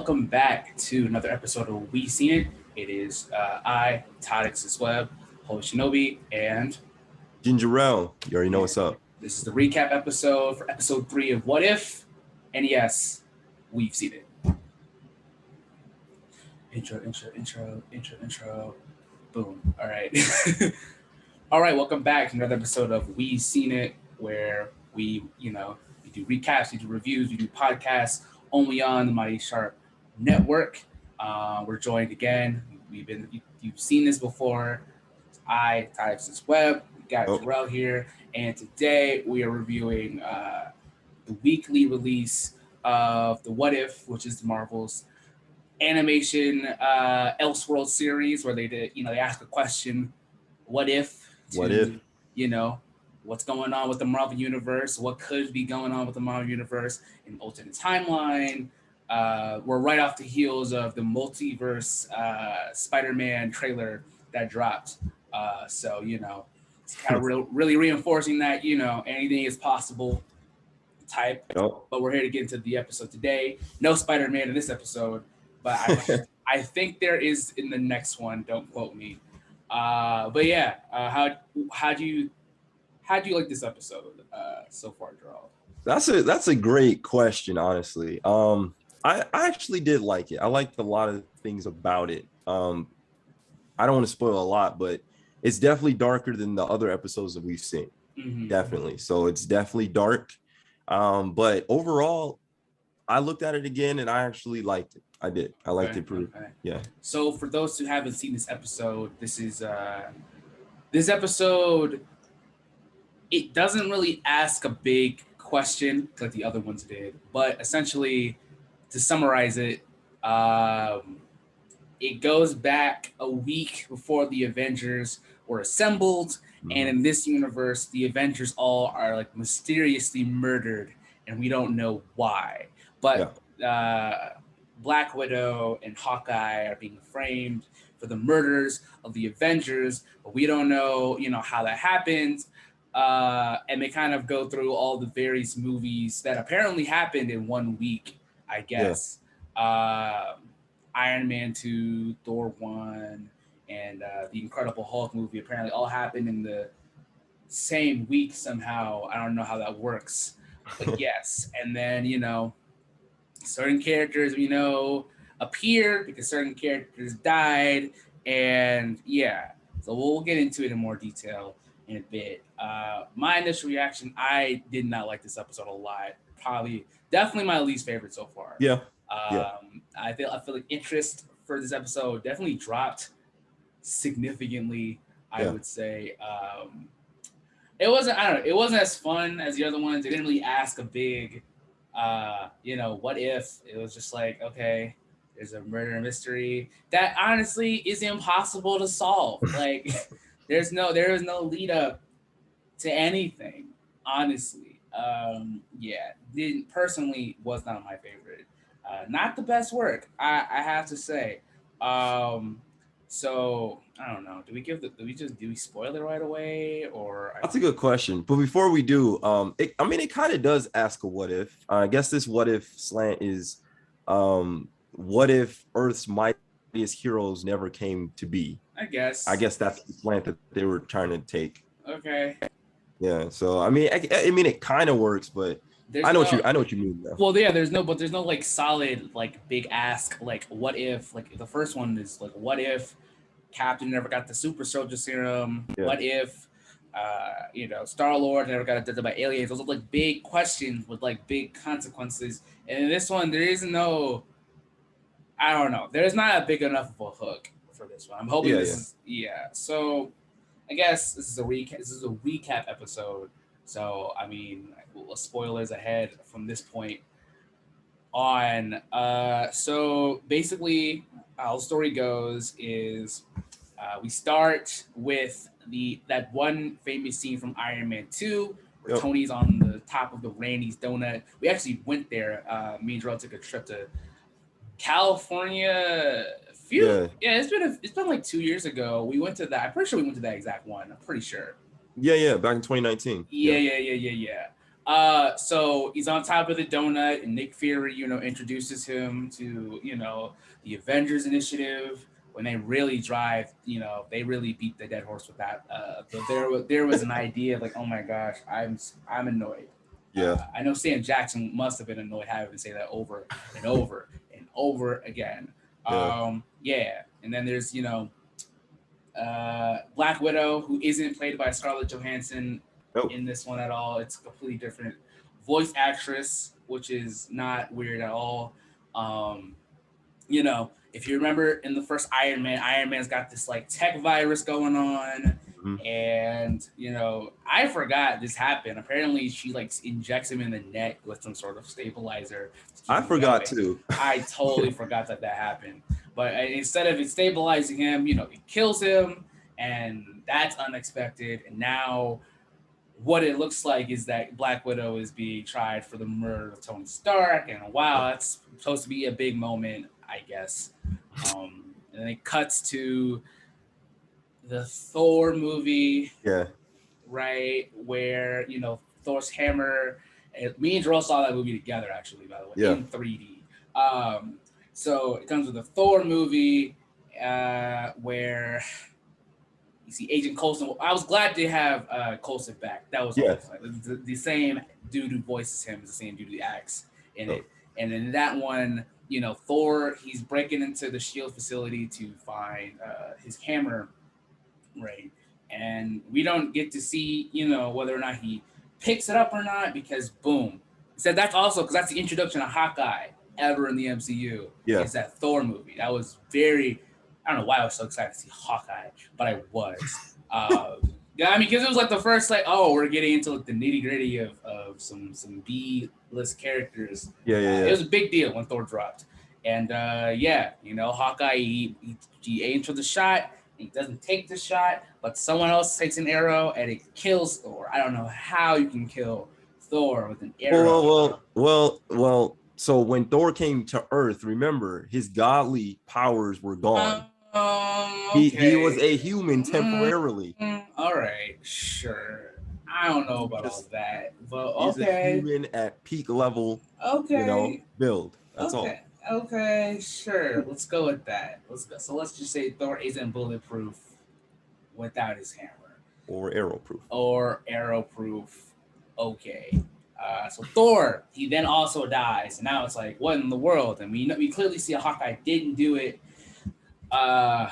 welcome back to another episode of We Seen It. It is Todix Web, host Shinobi, and Jeriel, you already know what's up. This is the recap episode for episode 3 of What If? And yes, we've seen it. Intro. Boom. All right. All right, welcome back to another episode of We Seen It, where we do recaps, we do reviews, we do podcasts only on the Mighty Sharp Network. We're joined again. You've seen this before. Types Web. We got Jeriel here, and today we are reviewing the weekly release of the What If, which is the Marvel's animation Elseworld series, where they ask a question, what if? What's going on with the Marvel Universe? What could be going on with the Marvel Universe in alternate timeline? We're right off the heels of the multiverse Spider-Man trailer that dropped. So it's kind of really reinforcing that, anything is possible type. But we're here to get into the episode today. No Spider-Man in this episode, but I think there is in the next one. Don't quote me. But yeah, how do you like this episode so far, Jeriel? That's a great question, honestly. I actually did like it. I liked a lot of things about it. I don't want to spoil a lot, but it's definitely darker than the other episodes that we've seen. Mm-hmm. Definitely. So it's definitely dark. But overall, I looked at it again and I actually liked it. I did. I liked it pretty. Okay. Yeah. So for those who haven't seen this episode, this episode, it doesn't really ask a big question like the other ones did, but essentially, to summarize it, it goes back a week before the Avengers were assembled, and in this universe, the Avengers all are like mysteriously murdered, and we don't know why. But Black Widow and Hawkeye are being framed for the murders of the Avengers, but we don't know, how that happened. And they kind of go through all the various movies that apparently happened in 1 week, I guess. Yeah. Iron Man 2, Thor 1, and the Incredible Hulk movie apparently all happened in the same week somehow. I don't know how that works, but yes. And then, certain characters we know appear because certain characters died, and yeah. So we'll get into it in more detail in a bit. My initial reaction, I did not like this episode a lot. Definitely my least favorite so far. Yeah. I feel like interest for this episode definitely dropped significantly. I would say it wasn't as fun as the other ones. It didn't really ask a big what if. It was just like, okay, there's a murder mystery that honestly is impossible to solve. Like there is no lead up to anything, honestly. Personally was not my favorite. Not the best work, I have to say. So I don't know. Do we spoil it right away, or? That's a good question. But before we do, it kind of does ask a what if. I guess this what if slant is, what if Earth's mightiest heroes never came to be? I guess that's the slant that they were trying to take. Okay. Yeah. So it kind of works, but I know what you mean. Though. Well, yeah. There's no like solid like big ask like what if, like the first one is like what if Captain never got the super soldier serum? Yeah. What if Star-Lord never got abducted by aliens? Those are like big questions with like big consequences. And in this one, there is no, I don't know. There's not a big enough of a hook for this one. I'm hoping So I guess this is a recap episode. So I mean, spoilers ahead from this point on. So basically, how the story goes is we start with that one famous scene from Iron Man 2 where Tony's on the top of the Randy's donut. We actually went there. Me and Jeriel took a trip to California. It's been like 2 years ago. We went to that. I'm pretty sure we went to that exact one. I'm pretty sure. Yeah, back in 2019. Yeah. So he's on top of the donut, and Nick Fury, introduces him to, the Avengers Initiative. When they really drive, they really beat the dead horse with that. But there was an idea of like, oh my gosh, I'm annoyed. Yeah, I know Sam Jackson must have been annoyed having to say that over and over and over again. yeah. Yeah, and then there's Black Widow, who isn't played by Scarlett Johansson Nope. in this one at all. It's a completely different voice actress, which is not weird at all. Um, if you remember in the first Iron Man, Iron Man's got this like tech virus going on. Mhm. And I forgot this happened. Apparently, she like injects him in the neck with some sort of stabilizer to keep I him forgot going. too. I totally forgot that happened. But instead of it stabilizing him, it kills him, and that's unexpected. And now what it looks like is that Black Widow is being tried for the murder of Tony Stark, and wow, that's supposed to be a big moment, I guess. And then it cuts to the Thor movie, Yeah, right, where Thor's hammer. Me and Joel saw that movie together, actually, by the way, yeah, in 3D. Um, so it comes with the Thor movie, where you see Agent Coulson. I was glad to have Coulson back. That was yeah. awesome. The same dude who voices him is the same dude who acts in Oh, it. And in that one, Thor, he's breaking into the Shield facility to find his hammer, right? And we don't get to see, whether or not he picks it up or not, because boom. So that's also because that's the introduction of Hawkeye ever in the MCU. yeah. Is that Thor movie? That was very. I don't know why I was so excited to see Hawkeye, but I was. Yeah, I mean, because it was like the first, like, oh, we're getting into like the nitty gritty of some B list characters. Yeah, yeah, It yeah. was a big deal when Thor dropped, and yeah, Hawkeye he aims for the shot. He doesn't take the shot, but someone else takes an arrow and it kills Thor. I don't know how you can kill Thor with an Well, arrow. well. So when Thor came to Earth, remember his godly powers were gone. He was Okay. a human temporarily. All right, sure. I don't know He was about all just that, but he's a okay. human at peak level, Okay. build. That's all. Okay. Okay, sure. Let's go with that. Let's go. So let's just say Thor isn't bulletproof without his hammer, Or arrow proof. or arrow proof. Okay. So Thor, he then also dies, and now it's like, what in the world? And we clearly see a Hawkeye didn't do it. Yeah,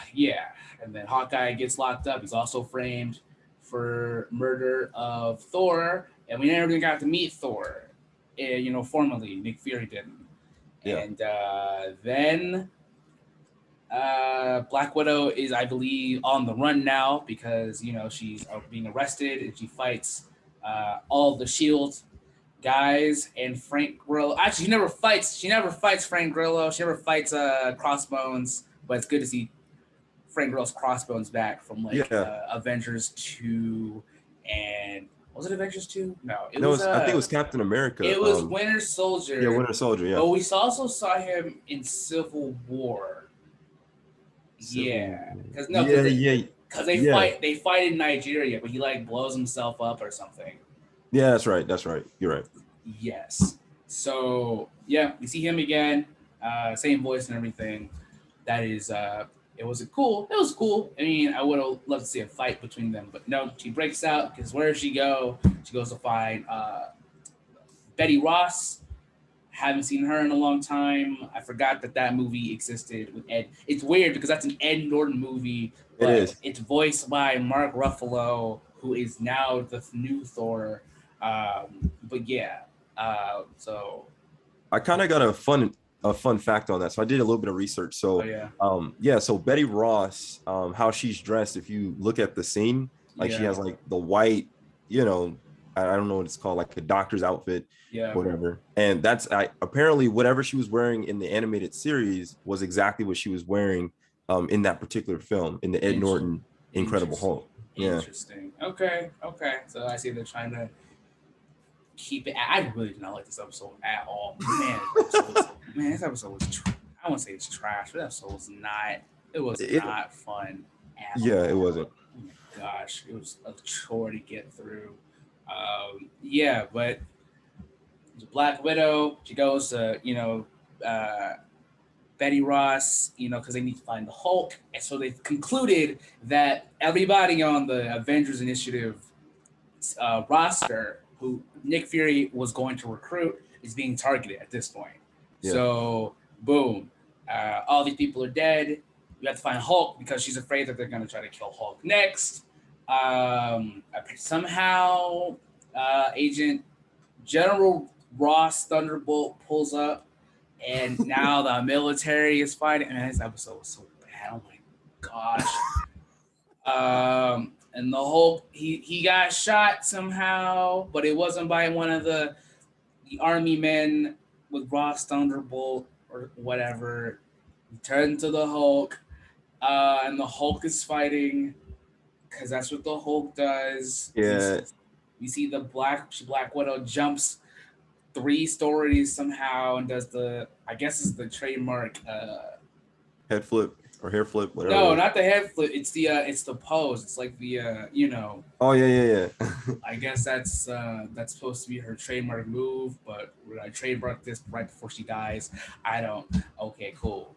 and then Hawkeye gets locked up. He's also framed for murder of Thor, and we never even got to meet Thor. Formally, Nick Fury didn't. Yeah. And then Black Widow is, I believe, on the run now because she's being arrested, and she fights all the Shield guys and Frank Grillo. Actually, she never fights. She never fights Frank Grillo. She never fights Crossbones. But it's good to see Frank Grillo's Crossbones back from like Yeah. Avengers 2, and was it Avengers 2? No, it No, was I think it was Captain America. Winter Soldier. Yeah, Winter Soldier. Yeah. But we also saw him in Civil War. Yeah, because no, Yeah, yeah, because they yeah. fight in Nigeria, but he like blows himself up or something. Yeah, that's right. That's right. You're right. Yes. So yeah, we see him again. Same voice and everything. That is it was cool. It was cool. I mean, I would have loved to see a fight between them, but no, she breaks out because where does she go? She goes to find Betty Ross. Haven't seen her in a long time. I forgot that movie existed with Ed. It's weird because that's an Ed Norton movie, It but is. it's voiced by Mark Ruffalo, who is now the new Thor. But yeah, so I kind of got a fun fact on that. So I did a little bit of research. oh So yeah, yeah, so Betty Ross, how she's dressed, if you look at the scene, like she yeah, has like the white, I don't know what it's called, like a doctor's outfit, yeah. whatever. And that's apparently whatever she was wearing in the animated series was exactly what she was wearing in that particular film, in the Ed Norton Incredible Interesting. Hulk. Yeah. Interesting. Okay. So I see they're trying to keep it. I really did not like this episode at all. This episode was. I won't say it's trash, but that episode was not. It was not fun at all. Yeah, it wasn't. Oh my gosh, it was a chore to get through. Yeah, but Black Widow. She goes to uh, Betty Ross, because they need to find the Hulk, and so they've concluded that everybody on the Avengers Initiative roster who Nick Fury was going to recruit is being targeted at this point. Yeah. So, boom, all these people are dead. We have to find Hulk because she's afraid that they're going to try to kill Hulk next. Somehow, Agent General Ross Thunderbolt pulls up, and now the military is fighting. And this episode was so bad. Oh my gosh. And the Hulk, he got shot somehow, but it wasn't by one of the army men with Ross Thunderbolt or whatever. He turned to the Hulk, and the Hulk is fighting because that's what the Hulk does. Yeah. We see the Black Widow jumps 3 stories somehow and does I guess it's the trademark head flip or hair flip, whatever. No, not the head flip. It's the pose. It's like the Oh yeah. I guess that's supposed to be her trademark move, but would I trademark this right before she dies? I don't. Okay, cool.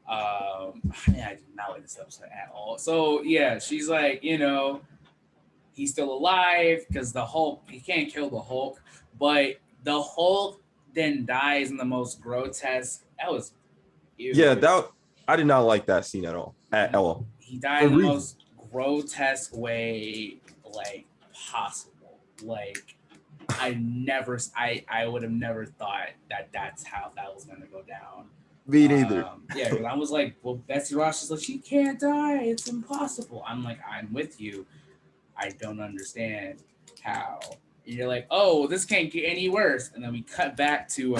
I did not like this episode at all. So yeah, she's like, he's still alive because the Hulk. He can't kill the Hulk, but the Hulk then dies in the most grotesque. That was. Ew. Yeah, I did not like that scene at all. He died in the most grotesque way, like, possible. Like, I would have never thought that that's how that was going to go down. Me neither. Yeah, because I was like, well, Betsy Ross is like, she can't die. It's impossible. I'm like, I'm with you. I don't understand how. And you're like, oh, this can't get any worse. And then we cut back to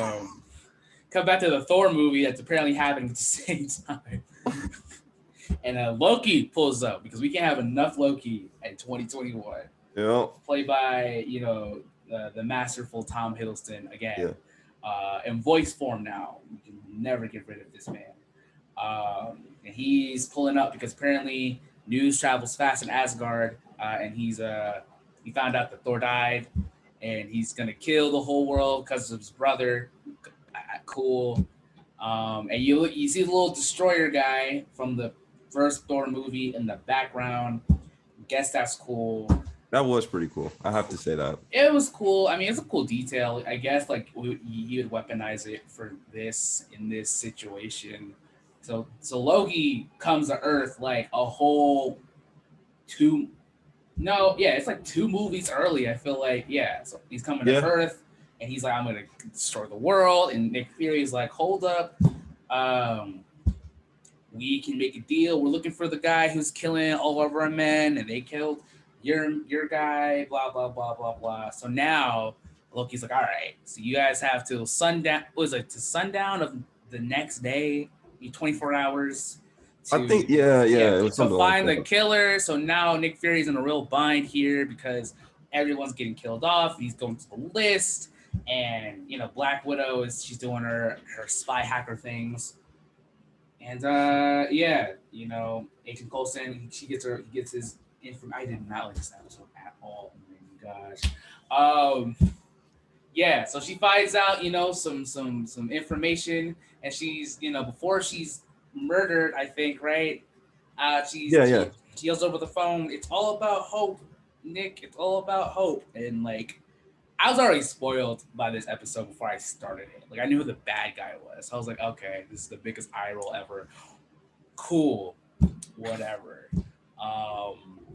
the Thor movie that's apparently happening at the same time. And Loki pulls up because we can't have enough Loki in 2021. Yeah. Played by, the masterful Tom Hiddleston again. Yeah. In voice form now. We can never get rid of this man. And he's pulling up because apparently news travels fast in Asgard. And he found out that Thor died. And he's going to kill the whole world because of his brother. Cool. And you see the little destroyer guy from the first Thor movie in the background. Guess that's cool. That was pretty cool. I have to say that. It was cool. I mean, it's a cool detail. I guess like you would weaponize it for this in this situation. So Loki comes to Earth like a whole it's like 2 movies early. I feel like so he's coming to Earth. And he's like, I'm going to destroy the world. And Nick Fury's like, hold up. We can make a deal. We're looking for the guy who's killing all of our men. And they killed your guy, blah, blah, blah, blah, blah. So now Loki's like, all right. So you guys have till sundown. To sundown of the next day? 24 hours. I think, it was to find the killer. So now Nick Fury's in a real bind here because everyone's getting killed off. He's going to the list. And Black Widow she's doing her spy hacker things, and Agent Coulson he gets his information. I did not like this episode at all. Oh my gosh. So she finds out some information, and she's before she's murdered, I think, right? She yells over the phone. It's all about hope, Nick. It's all about hope, and like. I was already spoiled by this episode before I started it. Like, I knew who the bad guy was. So I was like, okay, this is the biggest eye roll ever. Cool. Whatever.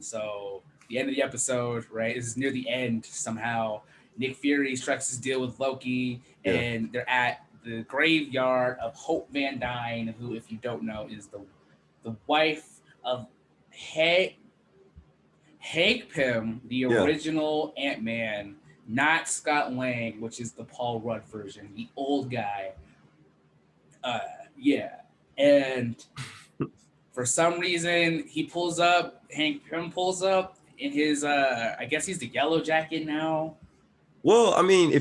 So the end of the episode, right? This is near the end somehow. Nick Fury strikes his deal with Loki, and they're at the graveyard of Hope Van Dyne, who, if you don't know, is the wife of Hank Pym, the original AntMan. Not Scott Lang, which is the Paul Rudd version, the old guy. And for some reason, Hank Pym pulls up in his, I guess he's the Yellow Jacket now. Well, I mean,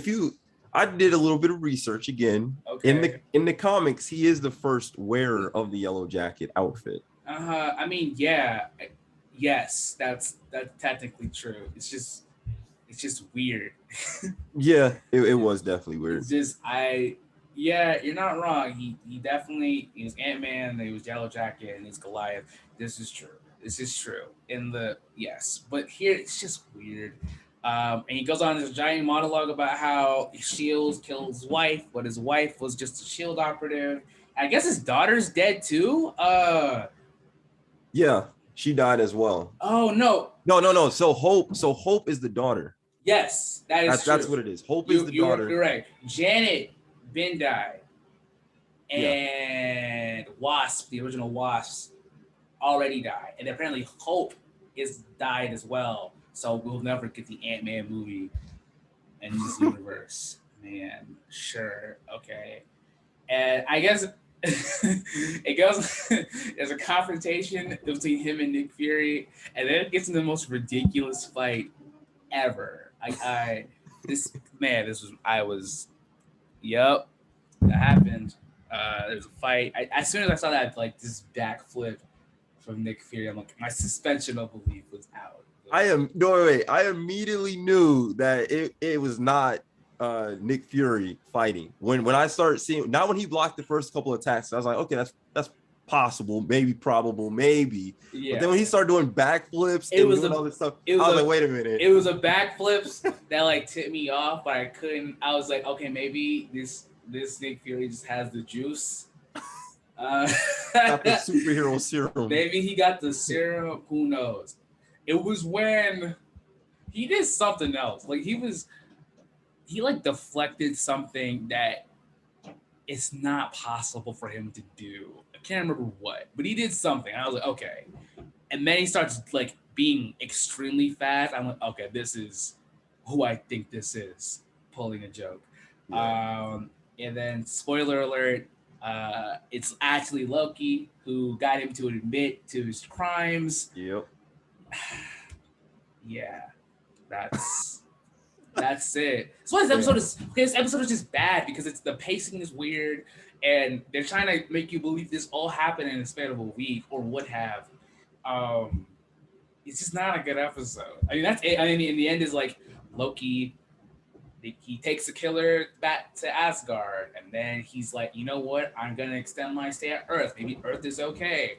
I did a little bit of research again. Okay. In the comics, he is the first wearer of the Yellow Jacket outfit. I mean, yes, that's technically true. It's it's just weird. Yeah, it was definitely weird. It's just yeah, you're not wrong. He was Ant-Man, he was Yellow Jacket, and he's Goliath. This is true. This is true. In the yes, but here it's just weird. And he goes on this giant monologue about how Shield killed his wife, but his wife was just a Shield operative. I guess his daughter's dead too. Yeah, she died as well. Oh no. No. So Hope is the daughter. Yes, that is That's true. what it is. Hope is the You are daughter. correct. Janet Ben died, Yeah. and Wasp, the original Wasp, already died, and apparently Hope is died as well. So we'll never get the Ant-Man movie in this universe. Man, sure, okay. And I guess it goes. There's a confrontation between him and Nick Fury, and then it gets in the most ridiculous fight ever. This man, this was I was. Yep, that happened. There's a fight. As soon as I saw that, like this backflip from Nick Fury, I'm like, my suspension of belief was out. I immediately knew that it was not Nick Fury fighting. When I started seeing, not when he blocked the first couple of attacks, I was like, okay, that's possible, maybe probable, maybe. Yeah. But then when he started doing backflips and doing all this stuff, I was like, wait a minute. It was a backflips that like tipped me off, but I couldn't. I was like, okay, maybe this Nick Fury just has the juice. Got the superhero serum. Maybe he got the serum. Who knows? It was when he did something else. Like he like deflected something that it's not possible for him to do. I can't remember what, but he did something. I was like, okay. And then he starts like being extremely fast. I'm like, okay, this is who I think this is, pulling a joke. Yeah. And then spoiler alert, it's actually Loki who got him to admit to his crimes. Yep. Yeah, that's it. So this episode is just bad because the pacing is weird, and they're trying to make you believe this all happened in the span of a week or would have. It's just not a good episode. I mean, that's it. I mean, in the end, is like Loki. He takes the killer back to Asgard, and then he's like, you know what? I'm gonna extend my stay at Earth. Maybe Earth is okay.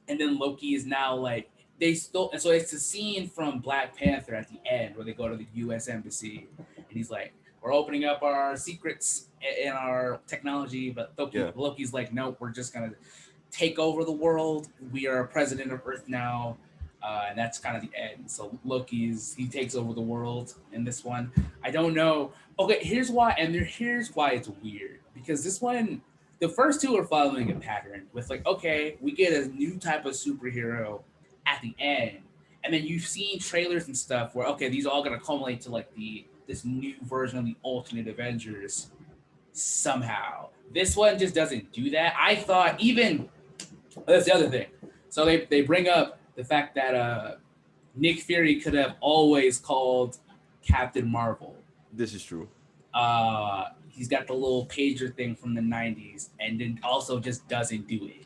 And then Loki is now like they stole, and so it's a scene from Black Panther at the end where they go to the U.S. Embassy, and he's like, "We're opening up our secrets in our technology," but Loki's like, "Nope, we're just gonna take over the world. We are president of Earth now." And that's kind of the end. So he takes over the world in this one. I don't know. Okay, here's why it's weird. Because this one, the first two are following a pattern with like, okay, we get a new type of superhero at the end. And then you've seen trailers and stuff where, okay, these are all going to culminate to like this new version of the alternate Avengers somehow. This one just doesn't do that. I thought that's the other thing. So they bring up the fact that Nick Fury could have always called Captain Marvel. This is true. He's got the little pager thing from the 90s, and then also just doesn't do it.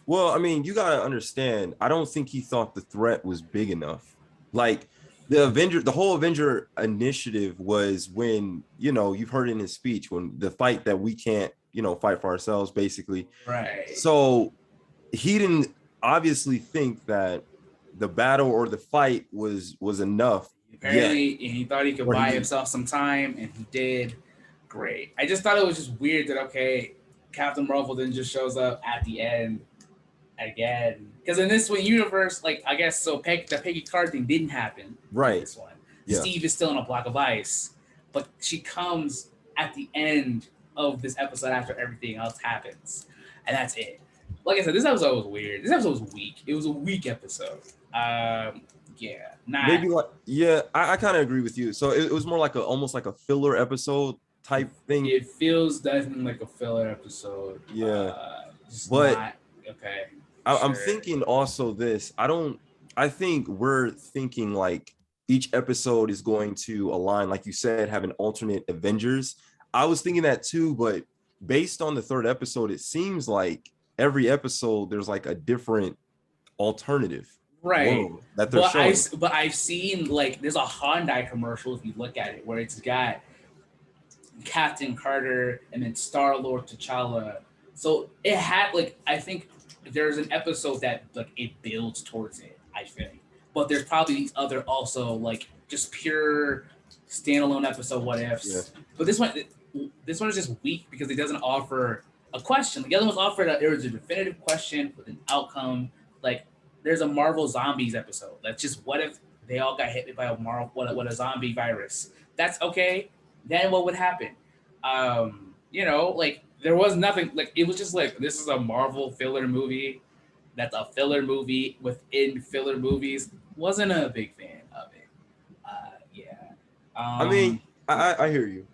Well, I mean, you got to understand, I don't think he thought the threat was big enough. Like the whole Avenger initiative was when, you've heard in his speech, when the fight that we can't, fight for ourselves, basically. Right. So he didn't obviously think that the battle or the fight was enough. Apparently, he thought he could buy himself some time, and he did. Great. I just thought it was just weird that, okay, Captain Marvel then just shows up at the end again. Because in this one universe, like, I guess, so the Peggy Carter thing didn't happen. Right. In this one. Yeah. Steve is still in a block of ice, but she comes at the end of this episode after everything else happens. And that's it. Like I said, this episode was weird. This episode was weak. It was a weak episode. Maybe like, I kind of agree with you. So it was more like almost like a filler episode type thing. It feels definitely like a filler episode. Yeah, but okay. I'm thinking also this. I think we're thinking like each episode is going to align, like you said, have an alternate Avengers. I was thinking that too, but based on the third episode, it seems like every episode there's like a different alternative. Right. world that they're showing. But I've seen like there's a Hyundai commercial if you look at it where it's got Captain Carter and then Star Lord T'Challa. So it had like I think there's an episode that like it builds towards it. I think, but there's probably these other also like just pure standalone episode what Yeah. ifs. But this one is just weak because it doesn't offer a question. The other one's offered there was a definitive question with an outcome. Like there's a Marvel Zombies episode. That's just what if they all got hit by a Marvel what a zombie virus. That's okay. Then what would happen? Like there was nothing. Like it was just like this is a Marvel filler movie. That's a filler movie within filler movies. Wasn't a big fan of it. Yeah. I mean, I hear you.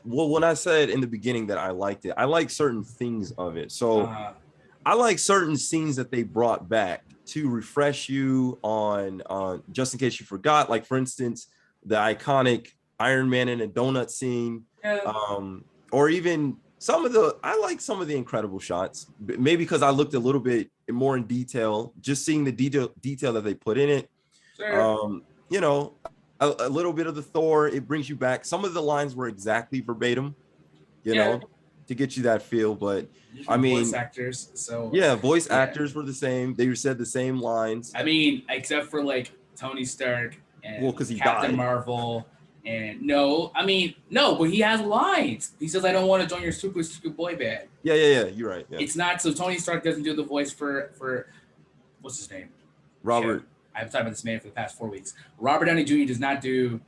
Well, when I said in the beginning that I liked it, I like certain things of it. So I like certain scenes that they brought back to refresh you on just in case you forgot. Like for instance, the iconic Iron Man in a donut scene, or even I like some of the incredible shots. Maybe because I looked a little bit more in detail, just seeing the detail that they put in it. Sure. You know, a little bit of the Thor, it brings you back. Some of the lines were exactly verbatim, you know, to get you that feel. But I mean, voice actors. So yeah, voice actors were the same. They said the same lines. I mean, except for like Tony Stark and because he Captain died. Marvel. And no, but he has lines. He says, "I don't want to join your super boy band." Yeah. You're right. Yeah. It's not so. Tony Stark doesn't do the voice for what's his name? Robert. I've been talking about this man for the past 4 weeks. Robert Downey Jr. does not do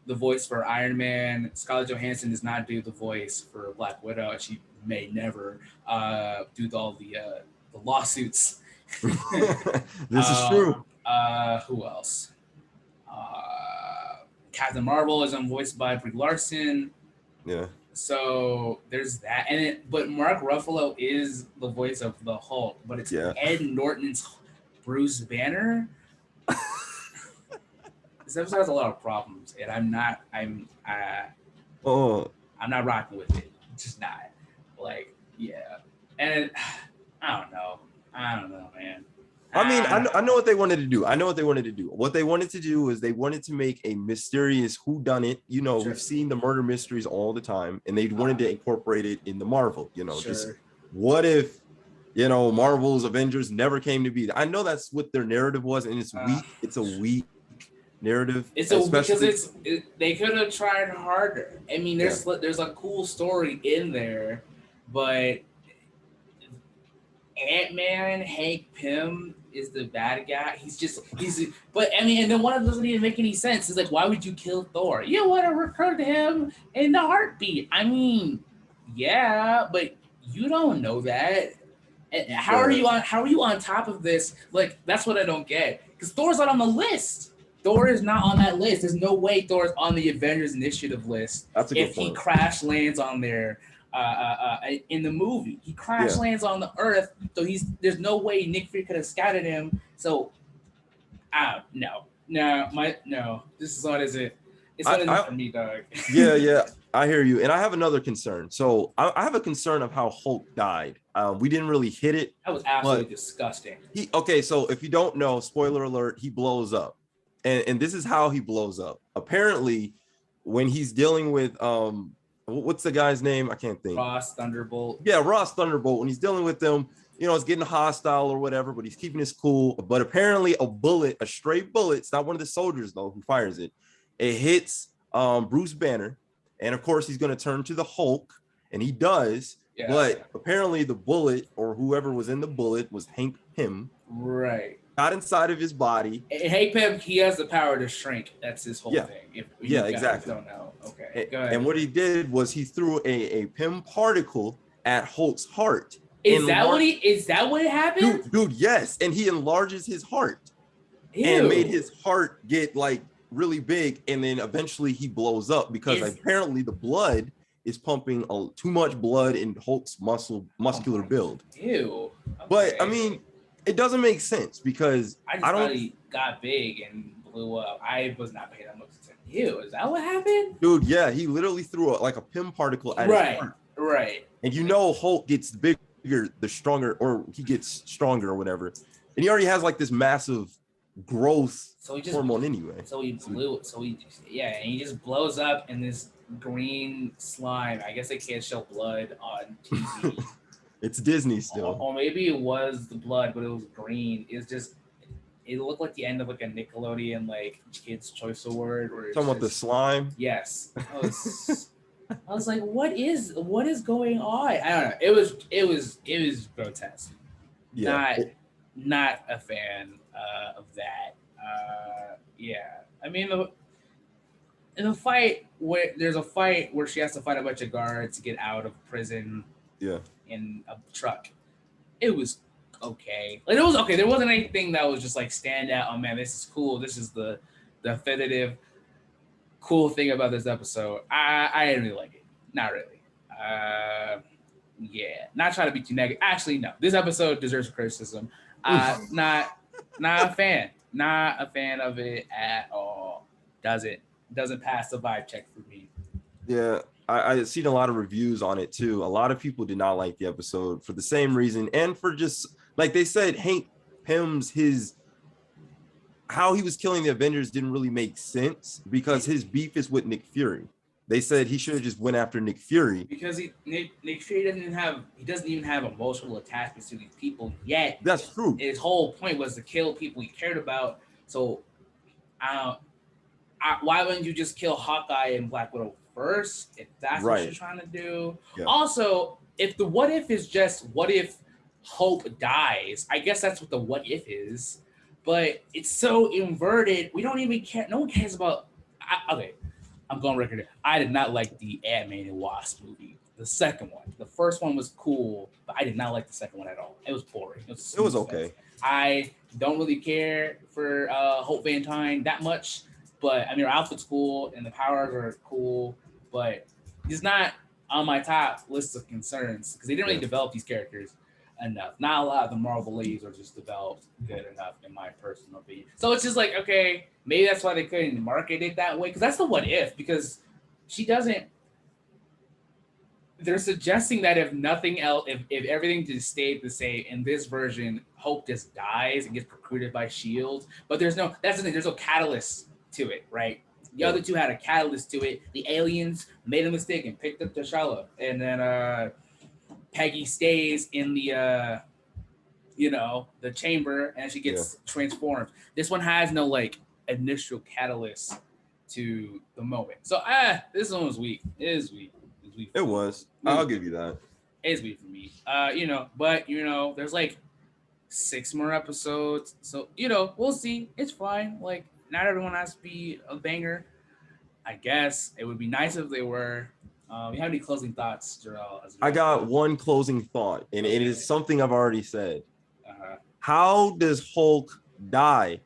the voice for Iron Man. Scarlett Johansson does not do the voice for Black Widow, and she may never do all the lawsuits. This is true. Who else? Captain Marvel is voiced by Brie Larson. Yeah. So there's that, but Mark Ruffalo is the voice of the Hulk, but it's Ed Norton's Bruce Banner. This episode has a lot of problems, and I'm not rocking with it. It's just not like and I don't know, man. I mean, I know what they wanted to do. What they wanted to do is they wanted to make a mysterious whodunit. You know, we've seen the murder mysteries all the time, and they wanted to incorporate it in the Marvel. You know, just what if, Marvel's Avengers never came to be? I know that's what their narrative was, and it's weak. It's a weak narrative. Because they could have tried harder. I mean, there's a cool story in there, but AntMan, Hank Pym is the bad guy. But I mean, and then one of them doesn't even make any sense. It's like, why would you kill Thor? You want to recruit him in the heartbeat. I mean, yeah, but you don't know that. And how are you on top of this? Like, that's what I don't get. Because Thor's not on the list. Thor is not on that list. There's no way Thor's on the Avengers Initiative list. That's a good point. He crash lands on there. In the movie, he crash lands on the Earth, so there's no way Nick Fury could have scouted him. So, no. This is what is it? It's what is it for me, dog. Yeah, I hear you, and I have another concern. So I have a concern of how Hulk died. We didn't really hit it. That was absolutely disgusting. So if you don't know, spoiler alert, he blows up, and this is how he blows up. Apparently, when he's dealing with what's the guy's name? I can't think. Ross Thunderbolt. Yeah, Ross Thunderbolt. When he's dealing with them, it's getting hostile or whatever, but he's keeping his cool. But apparently a stray bullet, it's not one of the soldiers though who fires it. It hits Bruce Banner. And of course he's going to turn to the Hulk, and he does. Yeah. But apparently the bullet, or whoever was in the bullet, was Hank Pym. Right. Got inside of his body. And Hank Pym, he has the power to shrink. That's his whole thing. If you exactly. Don't know. Okay. Go ahead. And what he did was he threw a Pym particle at Hulk's heart. Is that what happened? Dude, yes. And he enlarges his heart. Ew. And made his heart get like really big, and then eventually he blows up because apparently the blood is pumping too much blood in Hulk's muscular build. Ew. Okay. But I mean, it doesn't make sense because I thought he got big and blew up. I was not paying that much attention. Ew, is that what happened? Dude, yeah, he literally threw a Pym particle at his heart. Right. And Hulk gets bigger the stronger, or he gets stronger or whatever. And he already has like this massive growth So he just hormone anyway. So he blew. And he just blows up in this green slime. I guess they can't show blood on TV. It's Disney still. Or maybe it was the blood, but it was green. It looked like the end of like a Nickelodeon like Kids Choice Award. Where it's Talking about the slime. Yes, I was like, what is going on? I don't know. It was grotesque. Yeah. Not a fan of that. Yeah, I mean, in a fight where there's a fight where she has to fight a bunch of guards to get out of prison. Yeah. In a truck, it was okay. Like it was okay. There wasn't anything that was just like stand out. Oh man, this is cool. This is the definitive cool thing about this episode. I didn't really like it. Not really. Yeah, not trying to be too negative. Actually, no. This episode deserves criticism. Not a fan. Not a fan of it at all. Doesn't pass the vibe check for me. Yeah, I seen a lot of reviews on it too. A lot of people did not like the episode for the same reason, and for just like they said, Hank Pym's how he was killing the Avengers didn't really make sense because his beef is with Nick Fury. They said he should have just went after Nick Fury because Nick Fury doesn't even have emotional attachments to these people yet. That's true. His whole point was to kill people he cared about. So, why wouldn't you just kill Hawkeye and Black Widow first if that's what you're trying to do? Yeah. Also, if the what if is just what if Hope dies, I guess that's what the what if is. But it's so inverted. We don't even care. No one cares about. Okay, I'm going record. I did not like the AntMan and Wasp movie. The second one. The first one was cool, but I did not like the second one at all. It was boring. It was okay. I don't really care for Hope Van Dyne that much, but I mean her outfit's cool and the powers are cool, but he's not on my top list of concerns because they didn't really develop these characters enough. Not a lot of the Marvel leads are just developed good enough, in my personal opinion. So it's just like, okay, maybe that's why they couldn't market it that way. Because that's the what if. Because she doesn't. They're suggesting that if nothing else, if everything just stayed the same in this version, Hope just dies and gets recruited by Shield. But that's the thing. There's no catalyst to it, right? The other two had a catalyst to it. The aliens made a mistake and picked up T'Challa, and then Peggy stays in the the chamber and she gets transformed. This one has no like initial catalyst to the moment. So this one was weak. It is weak. It was. I'll give you that. It's weak for me. But there's like 6 more episodes. So, we'll see. It's fine. Like, not everyone has to be a banger. I guess it would be nice if they were. You have any closing thoughts, Jeriel? I got one closing thought, and it is something I've already said. How does Hulk die?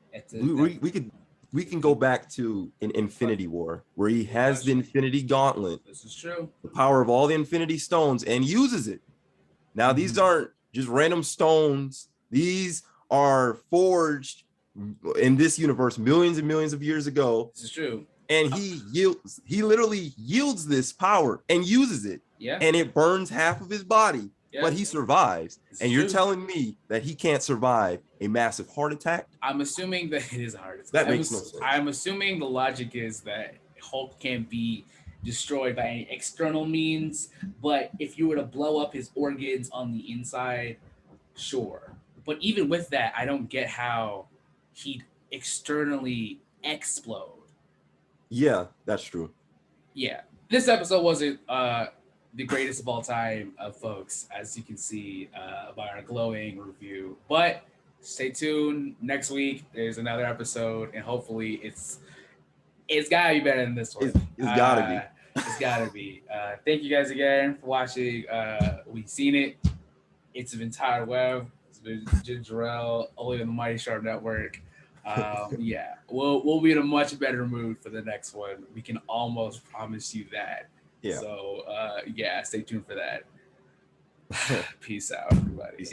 We can go back to an Infinity War where he has the Infinity Gauntlet. This is true. The power of all the Infinity Stones and uses it. Now, these aren't just random stones. These are forged in this universe millions and millions of years ago. This is true. And he literally yields this power and uses it. Yeah. And it burns half of his body, but he survives. And you're telling me that he can't survive a massive heart attack? I'm assuming that it is a heart attack. That makes no sense. I'm assuming the logic is that Hulk can't be destroyed by any external means, but if you were to blow up his organs on the inside, sure. But even with that, I don't get how he'd externally explode. Yeah, that's true. Yeah. This episode wasn't the greatest of all time, folks, as you can see by our glowing review. But stay tuned. Next week, there's another episode, and hopefully it's got to be better than this one. It's got to be. It's got to be. Thank you guys again for watching. We've seen it. It's an entire web. It's been Jeriel, only on the Mighty Sharp Network. Yeah, we'll be in a much better mood for the next one. We can almost promise you that. Yeah. So stay tuned for that. Peace out, everybody.